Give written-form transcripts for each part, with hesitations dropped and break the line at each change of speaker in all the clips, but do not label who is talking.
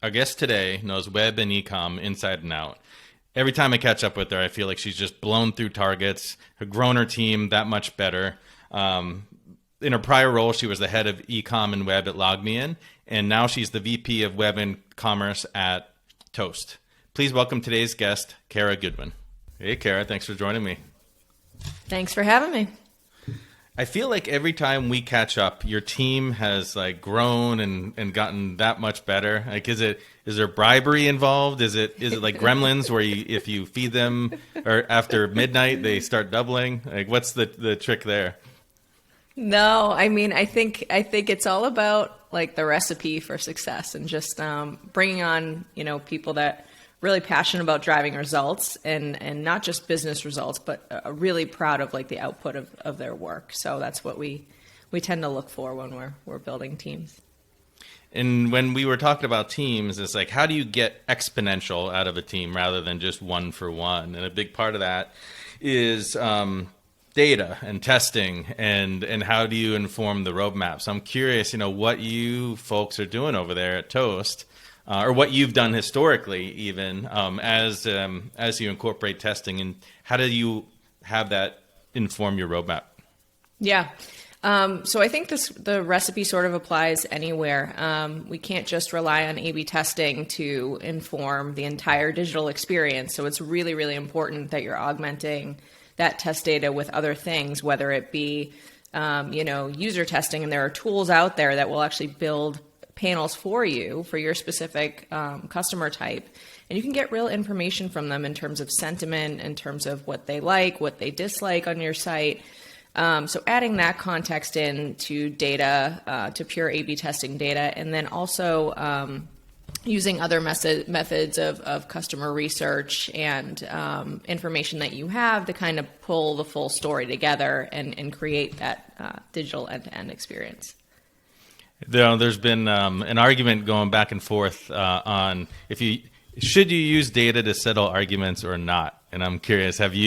Our guest today knows web and e-comm inside and out. Every time I catch up with her, I feel like she's just blown through targets, grown her team that much better. In her prior role, she was the head of e-comm and web at LogMeIn, and now she's the VP of web and commerce at Toast. Please welcome today's guest, Cara Goodwin. Hey, Cara, thanks for joining me.
Thanks for having me.
I feel like every time we catch up, your team has grown and gotten that much better. Is there bribery involved? Is it like gremlins where if you feed them or after midnight they start doubling? What's the trick there?
No, I think it's all about the recipe for success and just bringing on people that really passionate about driving results and not just business results, but really proud of the output of their work. So that's what we tend to look for when we're building teams.
And when we were talking about teams, it's how do you get exponential out of a team rather than just one for one? And a big part of that is data and testing and how do you inform the roadmap? So I'm curious, what you folks are doing over there at Toast. Or what you've done historically, even as you incorporate testing, and how do you have that inform your roadmap?
Yeah, so I think the recipe sort of applies anywhere. We can't just rely on A/B testing to inform the entire digital experience. So it's really, really important that you're augmenting that test data with other things, whether it be user testing, and there are tools out there that will actually build panels for you for your specific customer type, and you can get real information from them in terms of sentiment, in terms of what they like, what they dislike on your site. So adding that context into data, to pure A/B testing data, and then also using other methods of customer research and information that you have to kind of pull the full story together and create that digital end-to-end experience.
There's been an argument going back and forth on should you use data to settle arguments or not? And I'm curious, how do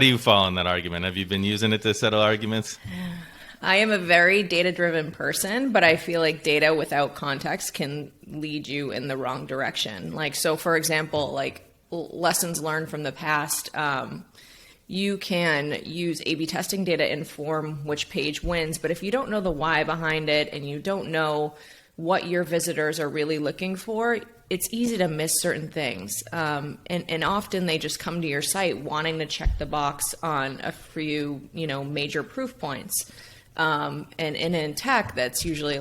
you fall in that argument? Have you been using it to settle arguments?
I am a very data-driven person, but I feel like data without context can lead you in the wrong direction. So for example, lessons learned from the past, you can use A/B testing data to inform which page wins, but if you don't know the why behind it and you don't know what your visitors are really looking for, it's easy to miss certain things. And often they just come to your site wanting to check the box on a few, major proof points. And in tech, that's usually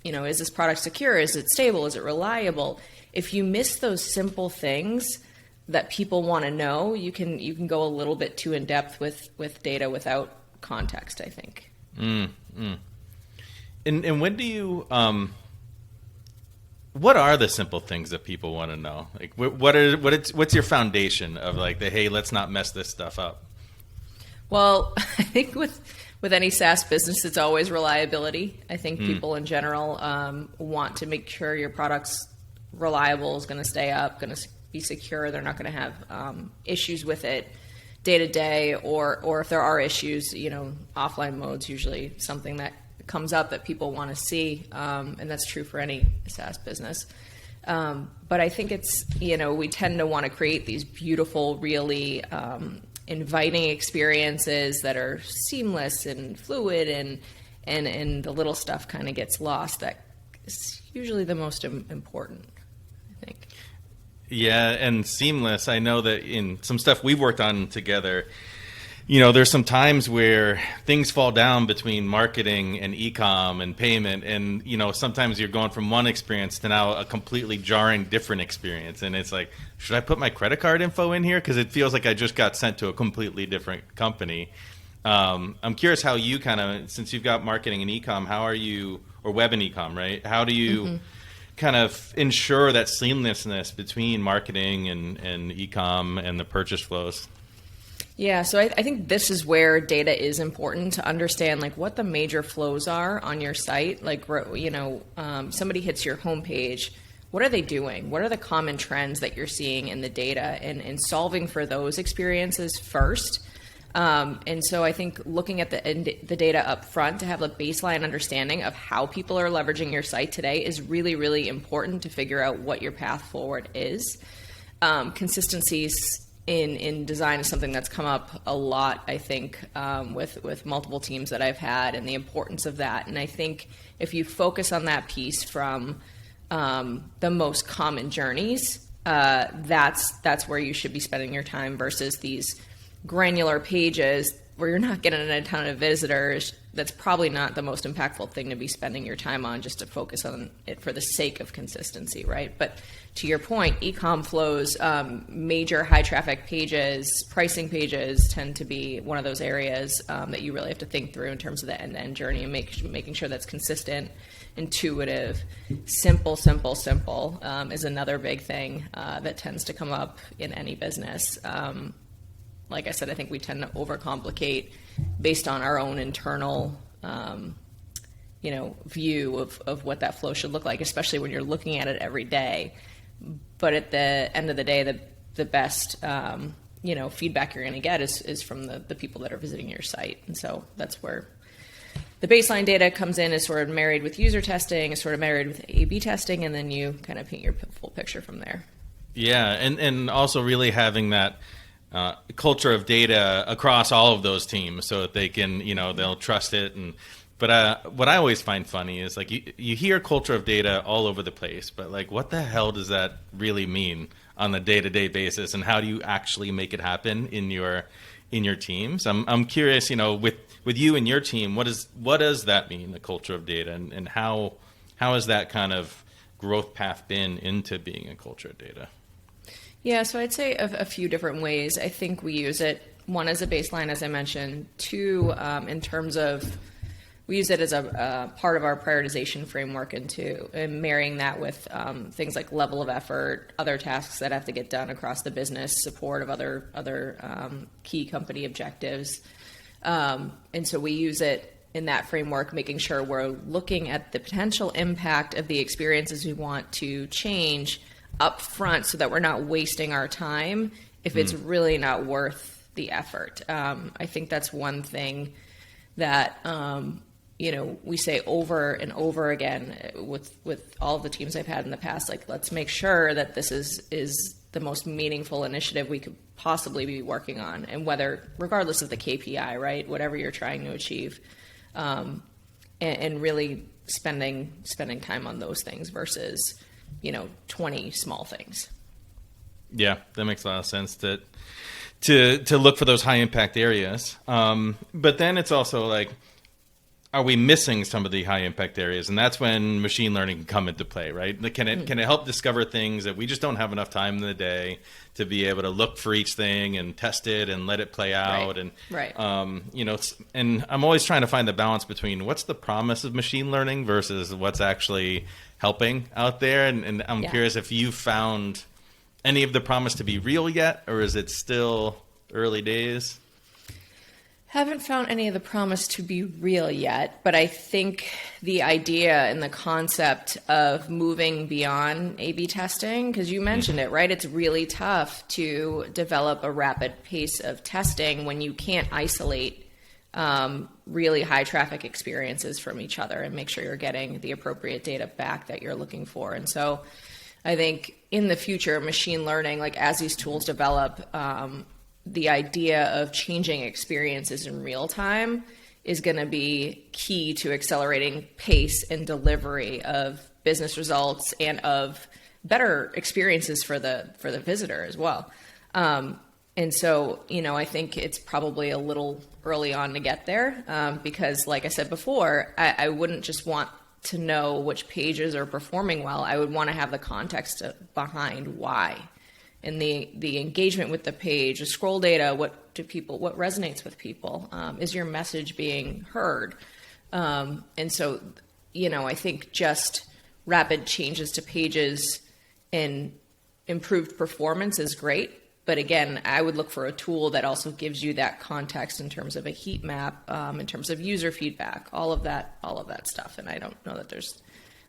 is this product secure? Is it stable? Is it reliable? If you miss those simple things that people want to know, you can go a little bit too in depth with data without context, I think.
And when do you what are the simple things that people want to know? What's your foundation of hey, let's not mess this stuff up?
Well, I think with any SaaS business, it's always reliability. I think people in general want to make sure your product's reliable, is going to stay up, going to be secure. They're not going to have issues with it day to day, or if there are issues, offline mode's usually something that comes up that people want to see, and that's true for any SaaS business. But I think it's, we tend to want to create these beautiful, really inviting experiences that are seamless and fluid, and the little stuff kind of gets lost. That is usually the most important, I think.
Yeah, and seamless. I know that in some stuff we've worked on together, there's some times where things fall down between marketing and e-comm and payment, and sometimes you're going from one experience to now a completely jarring different experience, and it's should I put my credit card info in here because it feels like I just got sent to a completely different company? I'm curious how you since you've got marketing and e-comm, how are you, or web and e-comm, right? How do you kind of ensure that seamlessness between marketing and e-comm and the purchase flows?
Yeah, so I think this is where data is important to understand, what the major flows are on your site. Somebody hits your homepage, what are they doing? What are the common trends that you're seeing in the data? And solving for those experiences first And so I think looking at the data up front to have a baseline understanding of how people are leveraging your site today is really, really important to figure out what your path forward is. Consistencies in design is something that's come up a lot, I think, with multiple teams that I've had, and the importance of that. And I think if you focus on that piece from the most common journeys, that's where you should be spending your time versus these granular pages where you're not getting a ton of visitors. That's probably not the most impactful thing to be spending your time on, just to focus on it for the sake of consistency, right? But to your point, e-comm flows, major high traffic pages, pricing pages tend to be one of those areas that you really have to think through in terms of the end-to-end journey, and making sure that's consistent, intuitive, simple is another big thing that tends to come up in any business. Like I said, I think we tend to overcomplicate based on our own internal, view of what that flow should look like, especially when you're looking at it every day. But at the end of the day, the best, feedback you're going to get is from the people that are visiting your site. And so that's where the baseline data comes in, is sort of married with user testing, is sort of married with A/B testing, and then you kind of paint your full picture from there.
Yeah, and also really having that culture of data across all of those teams, so that they can, they'll trust it. But what I always find funny is, like, you hear culture of data all over the place, but, like, what the hell does that really mean on a day-to-day basis, and how do you actually make it happen in your teams? I'm curious, with you and your team, what does that mean, the culture of data, and how has that kind of growth path been into being a culture of data?
Yeah, so I'd say a few different ways. I think we use it, one, as a baseline, as I mentioned. Two, in terms of, we use it as a part of our prioritization framework, and marrying that with things like level of effort, other tasks that have to get done across the business, support of other key company objectives. And so we use it in that framework, making sure we're looking at the potential impact of the experiences we want to change up front, so that we're not wasting our time if it's really not worth the effort. I think that's one thing that we say over and over again with all of the teams I've had in the past. Like, let's make sure that this is the most meaningful initiative we could possibly be working on, and regardless of the KPI, right? Whatever you're trying to achieve, and really spending time on those things versus 20 small things.
Yeah, that makes a lot of sense to look for those high impact areas. But then it's also like, are we missing some of the high impact areas? And that's when machine learning can come into play, right? Can it help discover things that we just don't have enough time in the day to be able to look for each thing and test it and let it play out?
Right.
And I'm always trying to find the balance between what's the promise of machine learning versus what's actually helping out there. And I'm curious if you found any of the promise to be real yet, or is it still early days?
Haven't found any of the promise to be real yet, but I think the idea and the concept of moving beyond A/B testing, because you mentioned it, right? It's really tough to develop a rapid pace of testing when you can't isolate really high traffic experiences from each other and make sure you're getting the appropriate data back that you're looking for. And so I think in the future, machine learning, like as these tools develop, the idea of changing experiences in real time is going to be key to accelerating pace and delivery of business results and of better experiences for the visitor as well. And so, I think it's probably a little early on to get there, because like I said before, I wouldn't just want to know which pages are performing well. I would want to have the context behind why. And the engagement with the page, the scroll data, what resonates with people? Is your message being heard? And so, I think just rapid changes to pages and improved performance is great. But again, I would look for a tool that also gives you that context in terms of a heat map, in terms of user feedback, all of that stuff. And I don't know that at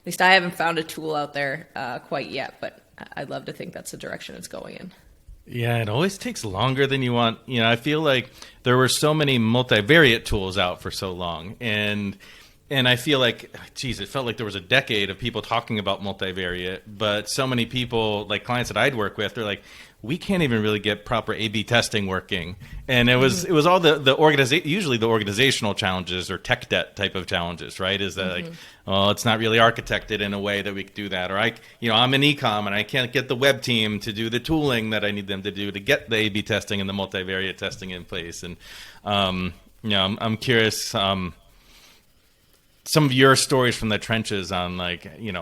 least I haven't found a tool out there quite yet, but I'd love to think that's the direction it's going in.
Yeah, it always takes longer than you want. I feel like there were so many multivariate tools out for so long, and I feel like, geez, it felt like there was a decade of people talking about multivariate, but so many people, like clients that I'd work with, they're like, we can't even really get proper A/B testing working. And it was all usually the organizational challenges or tech debt type of challenges, right? Is that like, oh, it's not really architected in a way that we could do that, or I'm an e-comm and I can't get the web team to do the tooling that I need them to do to get the A/B testing and the multivariate testing in place. And I'm curious. Some of your stories from the trenches on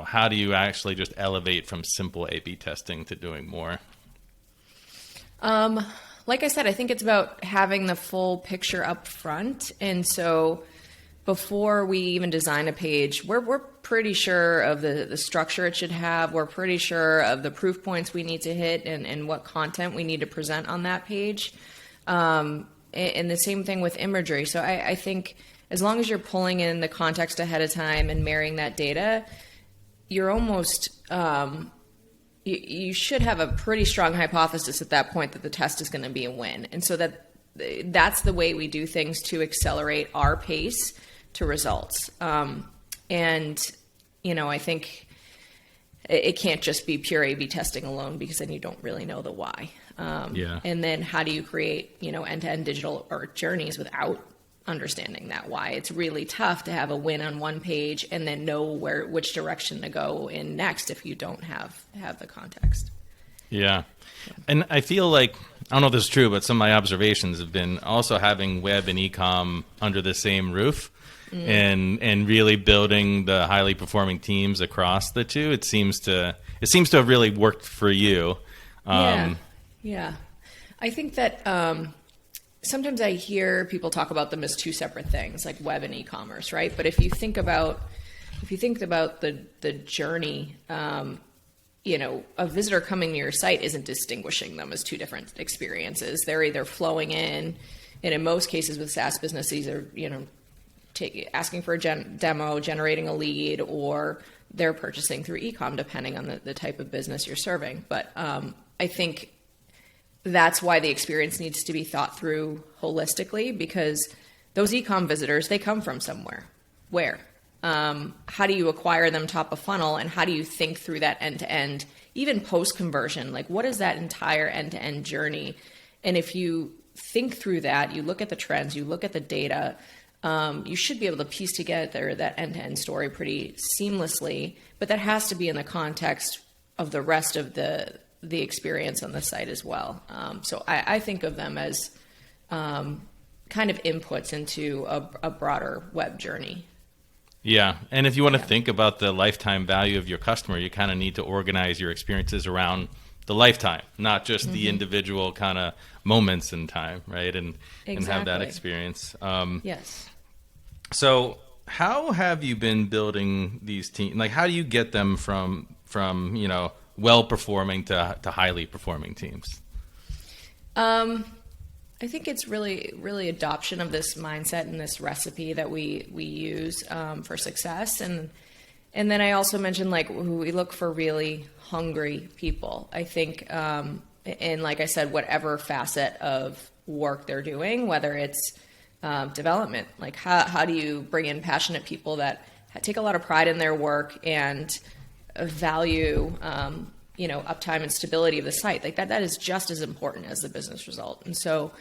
how do you actually just elevate from simple A/B testing to doing more?
Like I said, I think it's about having the full picture up front. And so before we even design a page, we're pretty sure of the structure it should have. We're pretty sure of the proof points we need to hit and what content we need to present on that page. And the same thing with imagery. So I think as long as you're pulling in the context ahead of time and marrying that data, you're almost... you should have a pretty strong hypothesis at that point that the test is going to be a win. And so that's the way we do things to accelerate our pace to results. I think it can't just be pure A/B testing alone, because then you don't really know the why. And then how do you create, end-to-end digital or journeys without understanding that why? It's really tough to have a win on one page and then know which direction to go in next if you don't have the context.
Yeah. And I feel like, I don't know if this is true, but some of my observations have been also having web and e-comm under the same roof and really building the highly performing teams across the two. It seems to have really worked for you.
Yeah. I think that sometimes I hear people talk about them as two separate things, like web and e-commerce, right? But if you think about the journey, a visitor coming to your site isn't distinguishing them as two different experiences. They're either flowing in, and in most cases with SaaS business, these are asking for a demo, generating a lead, or they're purchasing through e-comm, depending on the type of business you're serving. But I think that's why the experience needs to be thought through holistically, because those e-comm visitors, they come from somewhere. Where? How do you acquire them top of funnel, and how do you think through that end-to-end, even post-conversion? Like, what is that entire end-to-end journey? And if you think through that, you look at the trends, you look at the data, you should be able to piece together that end-to-end story pretty seamlessly, but that has to be in the context of the rest of the experience on the site as well. So I think of them as kind of inputs into a broader web journey.
Yeah. And if you want to think about the lifetime value of your customer, you kind of need to organize your experiences around the lifetime, not just the individual kind of moments in time, right? And have that experience.
Yes.
So how have you been building these teams? Like, how do you get them from well-performing to highly performing teams?
I think it's really adoption of this mindset and this recipe that we use for success. And then I also mentioned, we look for really hungry people. I think, and like I said, whatever facet of work they're doing, whether it's development, like how do you bring in passionate people that take a lot of pride in their work and value uptime and stability of the site, like that is just as important as the business result. And so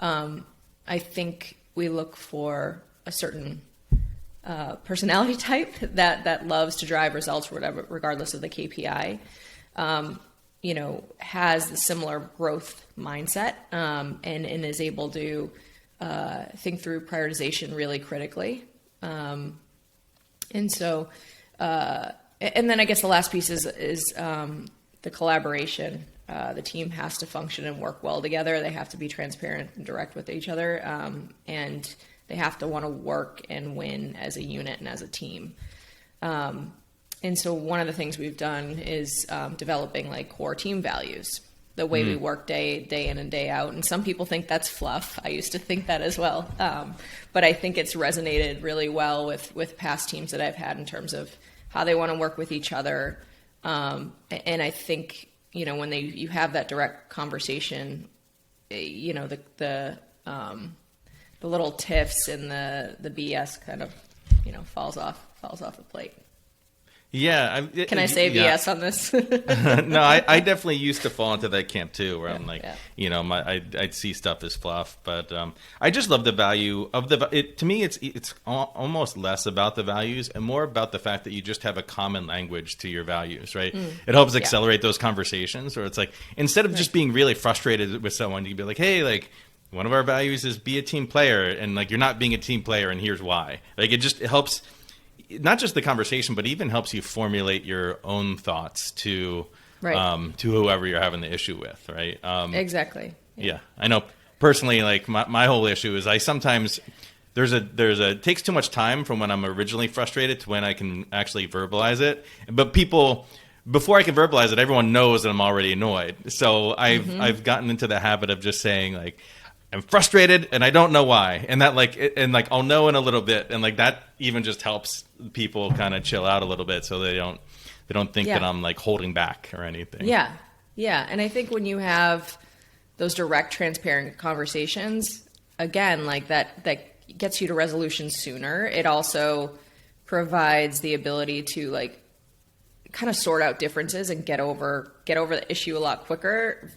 I think we look for a certain personality type that loves to drive results, whatever, regardless of the KPI, has the similar growth mindset, and is able to think through prioritization really critically. And so, and then I guess the last piece is the collaboration. The team has to function and work well together. They have to be transparent and direct with each other, and they have to want to work and win as a unit and as a team. And so one of the things we've done is developing core team values, the way we work day in and day out. And some people think that's fluff. I used to think that as well. But I think it's resonated really well with past teams that I've had in terms of how they want to work with each other. And I think when you have that direct conversation, the little tiffs and the BS kind of, falls off the plate.
Yeah.
Can I say BS on this?
No, I definitely used to fall into that camp too, where I'm like, I'd see stuff as fluff, but I just love the value of to me, it's almost less about the values and more about the fact that you just have a common language to your values, right? It helps accelerate those conversations, or it's like, instead of just being really frustrated with someone, you can be like, hey, like, one of our values is be a team player, and like, you're not being a team player, and here's why. Like, it helps not just the conversation, but even helps you formulate your own thoughts to whoever you're having the issue with, right?
Exactly.
Yeah, I know personally, like my whole issue is I sometimes it takes too much time from when I'm originally frustrated to when I can actually verbalize it. But before I can verbalize it, everyone knows that I'm already annoyed. So I've gotten into the habit of just saying, like, I'm frustrated and I don't know why. And that I'll know in a little bit. And like that even just helps people kind of chill out a little bit, so they don't think that I'm like holding back or anything.
Yeah. Yeah. And I think when you have those direct, transparent conversations, again, like that gets you to resolution sooner. It also provides the ability to like kind of sort out differences and get over the issue a lot quicker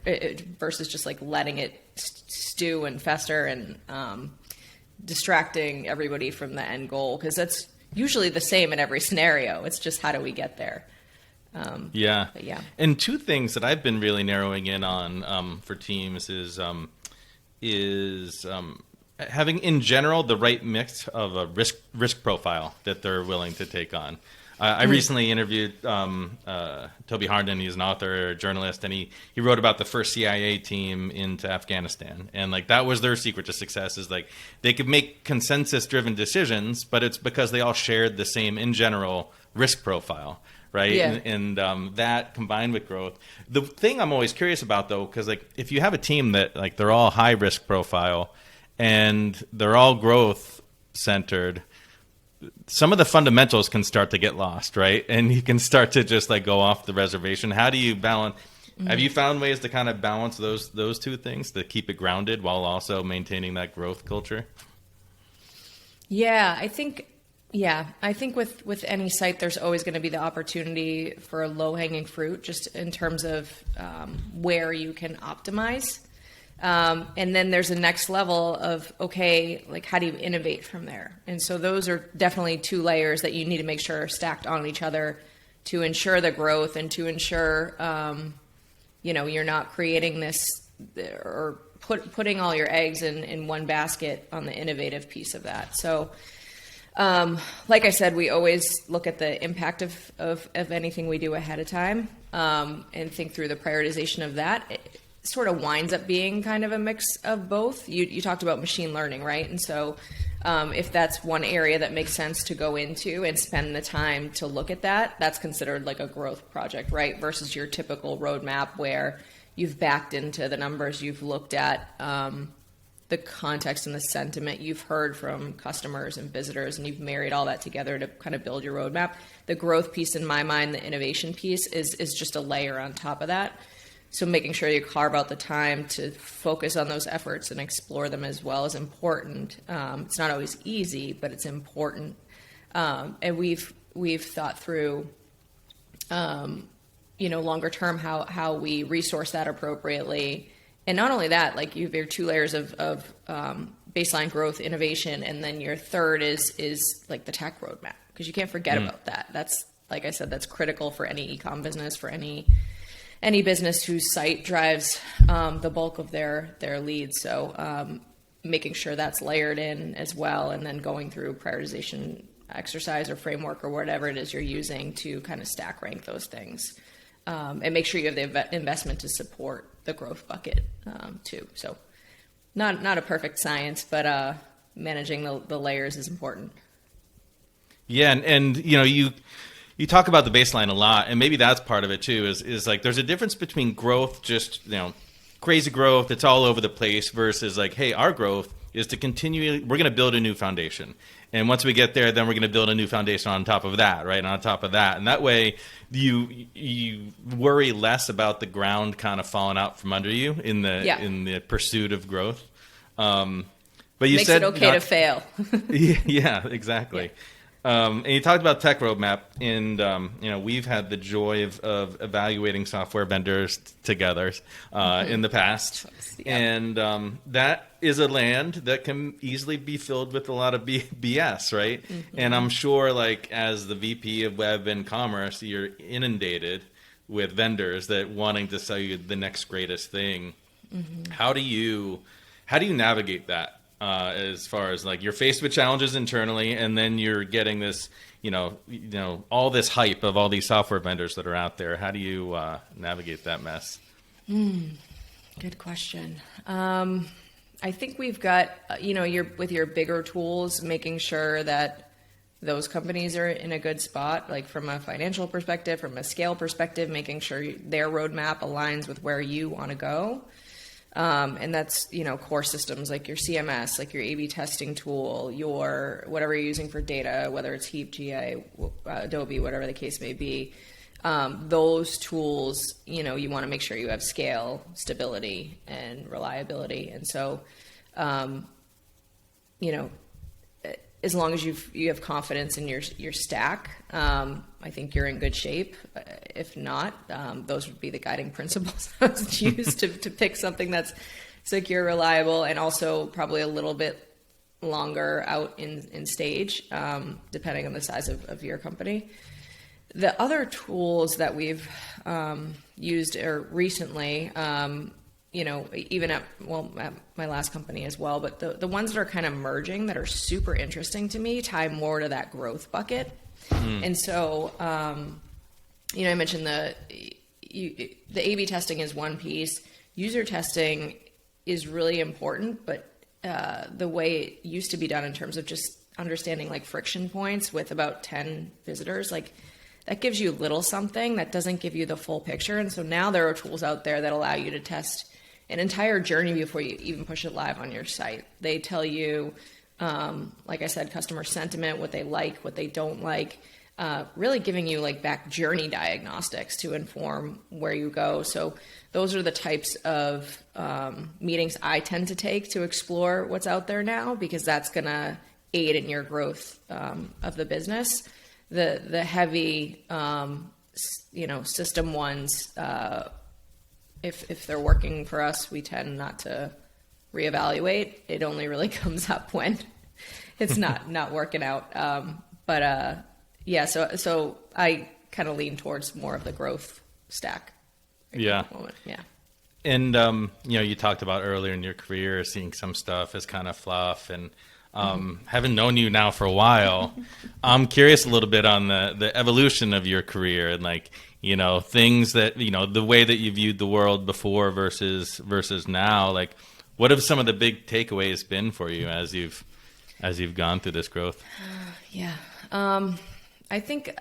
versus just like letting it stew and fester and distracting everybody from the end goal, because that's usually the same in every scenario. It's just, how do we get there?
Yeah. And two things that I've been really narrowing in on for teams is having in general the right mix of a risk profile that they're willing to take on. I recently interviewed Toby Harnden. He's an author, a journalist, and he wrote about the first CIA team into Afghanistan. And like that was their secret to success, is like they could make consensus-driven decisions, but it's because they all shared the same, in general, risk profile, right?
Yeah.
And that combined with growth. The thing I'm always curious about, though, because like if you have a team that like they're all high risk profile and they're all growth centered, some of the fundamentals can start to get lost, right? And you can start to just like go off the reservation. How do you balance? Have you found ways to kind of balance those two things to keep it grounded while also maintaining that growth culture?
Yeah, I think with any site, there's always going to be the opportunity for low-hanging fruit, just in terms of where you can optimize. And then there's a next level of, okay, like how do you innovate from there? And so those are definitely two layers that you need to make sure are stacked on each other to ensure the growth and to ensure, you're not creating this or putting all your eggs in one basket on the innovative piece of that. So, like I said, we always look at the impact of anything we do ahead of time, and think through the prioritization of that. It sort of winds up being kind of a mix of both. You talked about machine learning, right? And so if that's one area that makes sense to go into and spend the time to look at that, that's considered like a growth project, right? Versus your typical roadmap where you've backed into the numbers, you've looked at the context and the sentiment you've heard from customers and visitors, and you've married all that together to kind of build your roadmap. The growth piece, in my mind, the innovation piece is just a layer on top of that. So making sure you carve out the time to focus on those efforts and explore them as well is important. It's not always easy, but it's important. And we've thought through, longer term how we resource that appropriately. And not only that, like you have your two layers of baseline growth, innovation, and then your third is like the tech roadmap, because you can't forget about that. That's, like I said, that's critical for any e-com business, for any business whose site drives the bulk of their leads. So making sure that's layered in as well, and then going through prioritization exercise or framework or whatever it is you're using to kind of stack rank those things, and make sure you have the investment to support the growth bucket too. So not a perfect science, but managing the layers is important.
Yeah, and you talk about the baseline a lot, and maybe that's part of it too, is like there's a difference between growth, just crazy growth, it's all over the place, versus like, hey, our growth is to continue. We're going to build a new foundation. And once we get there, then we're going to build a new foundation on top of that, right? And on top of that. And that way you worry less about the ground kind of falling out from under you in the pursuit of growth. But you
makes
said
it okay to fail.
Yeah, exactly. Yeah. And you talked about tech roadmap, and we've had the joy of evaluating software vendors together in the past, and that is a land that can easily be filled with a lot of BS, right? And I'm sure, like as the VP of Web and Commerce, you're inundated with vendors that wanting to sell you the next greatest thing. How do you navigate that? As far as like you're faced with challenges internally, and then you're getting this, all this hype of all these software vendors that are out there. How do you navigate that mess?
Good question. I think we've got, with your bigger tools, making sure that those companies are in a good spot, like from a financial perspective, from a scale perspective, making sure their roadmap aligns with where you want to go. And that's, core systems like your CMS, like your A/B testing tool, your whatever you're using for data, whether it's Heap, GA, Adobe, whatever the case may be. Those tools, you want to make sure you have scale, stability, and reliability. And so, as long as you have confidence in your stack, I think you're in good shape. If not, those would be the guiding principles I would use to pick something that's secure, reliable, and also probably a little bit longer out in stage, depending on the size of your company. The other tools that we've used recently, even at my last company as well, but the ones that are kind of merging that are super interesting to me tie more to that growth bucket. And so, I mentioned the A/B testing is one piece. User testing is really important, but the way it used to be done in terms of just understanding like friction points with about 10 visitors, like that gives you little something that doesn't give you the full picture. And so now there are tools out there that allow you to test an entire journey before you even push it live on your site. They tell you, like I said, customer sentiment, what they like, what they don't like, really giving you like back journey diagnostics to inform where you go. So those are the types of meetings I tend to take to explore what's out there now, because that's going to aid in your growth of the business. The heavy, system ones, if they're working for us, we tend not to reevaluate. It only really comes up when it's not working out. So I kind of lean towards more of the growth stack.
Yeah.
Yeah.
And, you talked about earlier in your career, seeing some stuff as kind of fluff, and having known you now for a while, I'm curious a little bit on the evolution of your career and things that, the way that you viewed the world before versus now. Like, what have some of the big takeaways been for you as you've gone through this growth?
I think,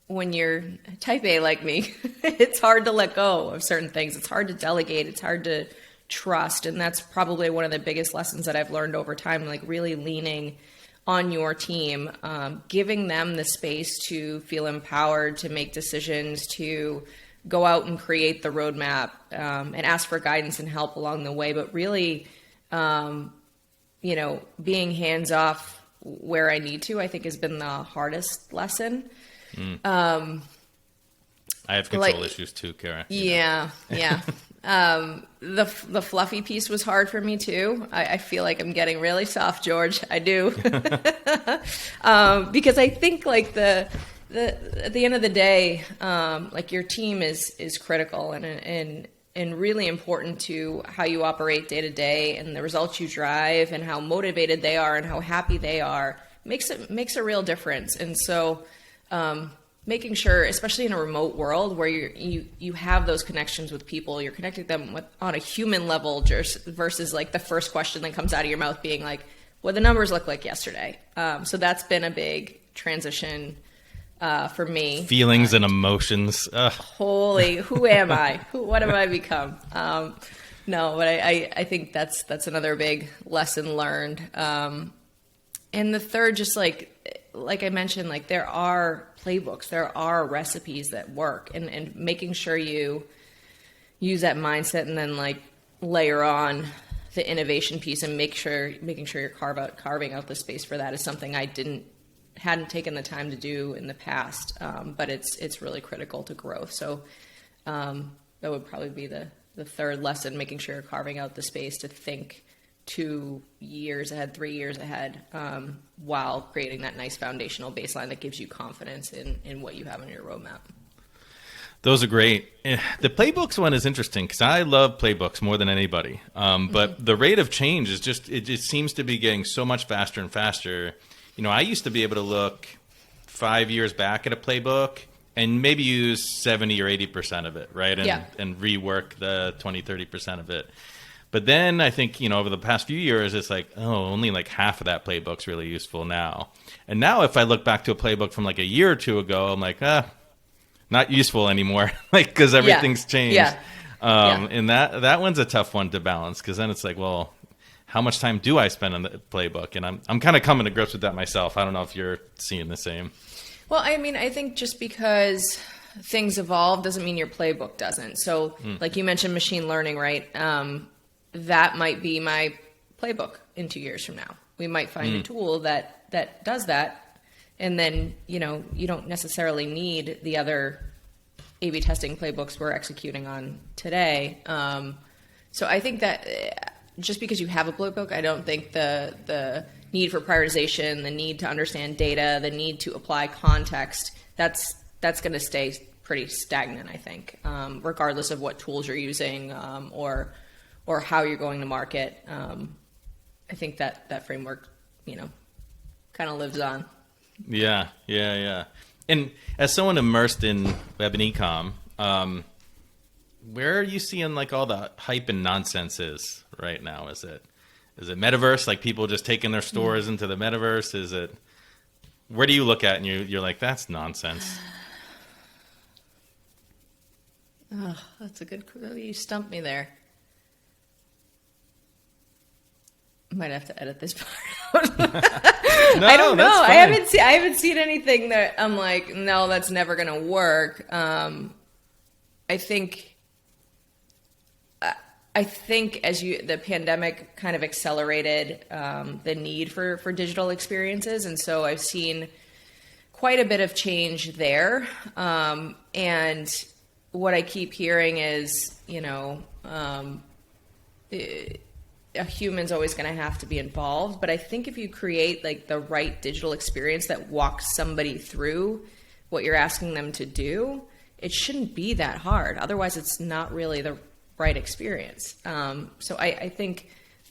when you're type A like me, it's hard to let go of certain things. It's hard to delegate. It's hard to trust. And that's probably one of the biggest lessons that I've learned over time, like really leaning on your team, giving them the space to feel empowered, to make decisions, to go out and create the roadmap, and ask for guidance and help along the way. But really, being hands off where I need to, I think has been the hardest lesson.
I have control issues too, Cara.
Yeah. The fluffy piece was hard for me too. I feel like I'm getting really soft, George. I do. Because I think like at the end of the day, like your team is critical and really important to how you operate day to day, and the results you drive and how motivated they are and how happy they are makes a real difference. And so, making sure, especially in a remote world where you have those connections with people, you're connecting them on a human level versus like the first question that comes out of your mouth being like, what the numbers look like yesterday. So that's been a big transition for me.
Feelings and emotions.
Holy, who am I? What have I become? No, but I think that's another big lesson learned. And the third, just like I mentioned, like there are playbooks, there are recipes that work, and making sure you use that mindset and then like layer on the innovation piece and making sure you're carving out the space for that is something I hadn't taken the time to do in the past. But it's really critical to growth. So that would probably be the third lesson, making sure you're carving out the space to think 2 years ahead, 3 years ahead, while creating that nice foundational baseline that gives you confidence in what you have on your roadmap. Those are great. The Playbooks one is interesting because I love Playbooks more than anybody. But the rate of change is it seems to be getting so much faster and faster. You know, I used to be able to look 5 years back at a playbook and maybe use 70 or 80% of it, right? And rework the 20, 30% of it. But then I think, you know, over the past few years, it's like, only like half of that playbook's really useful now. And now if I look back to a playbook from like a year or two ago, I'm like, not useful anymore, like, because everything's changed. And that one's a tough one to balance, because then it's like, well, how much time do I spend on the playbook? And I'm kind of coming to grips with that myself. I don't know if you're seeing the same. Well, I mean, I think just because things evolve doesn't mean your playbook doesn't. So like you mentioned machine learning, right? That might be my playbook in 2 years from now. We might find a tool that does that. And then, you know, you don't necessarily need the other A/B testing playbooks we're executing on today. So I think that just because you have a playbook, I don't think the need for prioritization, the need to understand data, the need to apply context, that's going to stay pretty stagnant, I think, regardless of what tools you're using or how you're going to market. I think that framework, you know, kind of lives on. Yeah. And as someone immersed in web and e-comm, where are you seeing like all the hype and nonsense is right now? Is it metaverse, like people just taking their stores into the metaverse? Where do you look at and you're like, that's nonsense? Oh, that's a good, you stumped me there. Might have to edit this part out. No, I don't know. I haven't seen anything that I'm like, no, that's never going to work. I think as the pandemic kind of accelerated the need for digital experiences, and so I've seen quite a bit of change there. And what I keep hearing is, you know, a human's always going to have to be involved. But I think if you create like the right digital experience that walks somebody through what you're asking them to do, it shouldn't be that hard. Otherwise, it's not really the right experience. So I think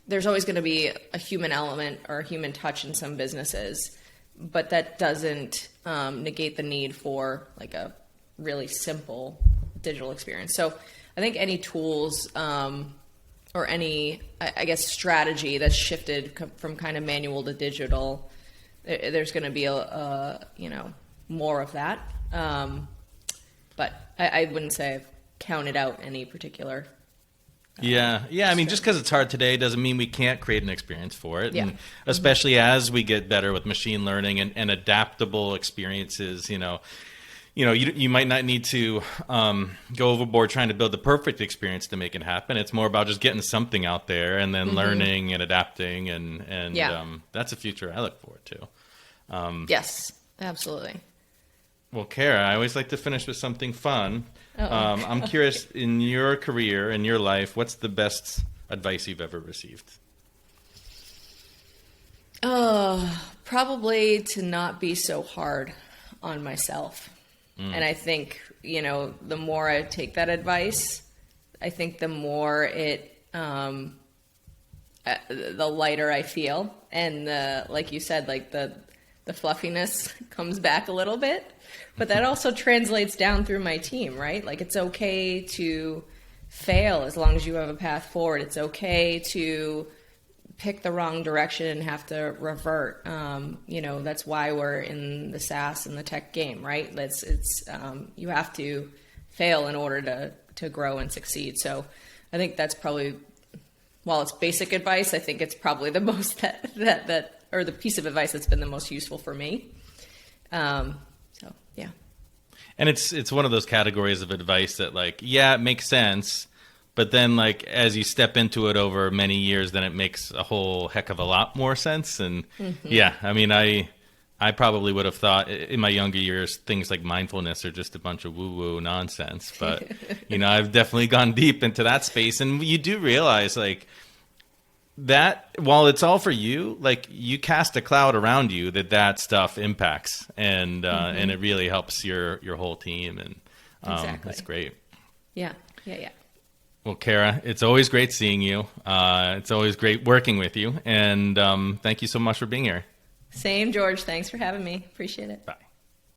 there's always going to be a human element or a human touch in some businesses, but that doesn't negate the need for like a really simple digital experience. So I think any tools or any, I guess, strategy that's shifted from kind of manual to digital, there's going to be you know, more of that. But I wouldn't say I've counted out any particular. Yeah. I mean, just because it's hard today doesn't mean we can't create an experience for it. Yeah. And especially as we get better with machine learning and adaptable experiences, you might not need to go overboard trying to build the perfect experience to make it happen. It's more about just getting something out there and then learning and adapting, and that's a future I look forward to. Yes, absolutely. Well, Cara, I always like to finish with something fun. I'm curious, in your career, in your life, what's the best advice you've ever received? Probably to not be so hard on myself. And I think, the more I take that advice, I think the more the lighter I feel. And like you said, like the fluffiness comes back a little bit. But that also translates down through my team, right? Like, it's okay to fail as long as you have a path forward. It's okay to pick the wrong direction and have to revert. That's why we're in the SaaS and the tech game, right? You have to fail in order to grow and succeed. So I think that's probably, while it's basic advice, I think it's probably the most that or the piece of advice that's been the most useful for me. So yeah.
And it's one of those categories of advice that, like, yeah, it makes sense, but then, like, as you step into it over many years, then it makes a whole heck of a lot more sense. And yeah, I mean, I probably would have thought in my younger years things like mindfulness are just a bunch of woo-woo nonsense. But, you know, I've definitely gone deep into that space. And you do realize, like, that while it's all for you, like, you cast a cloud around you that stuff impacts. And and it really helps your whole team. And
Exactly.
It's great.
Yeah.
Well, Cara, it's always great seeing you. It's always great working with you. And thank you so much for being here.
Same, George. Thanks for having me. Appreciate it.
Bye.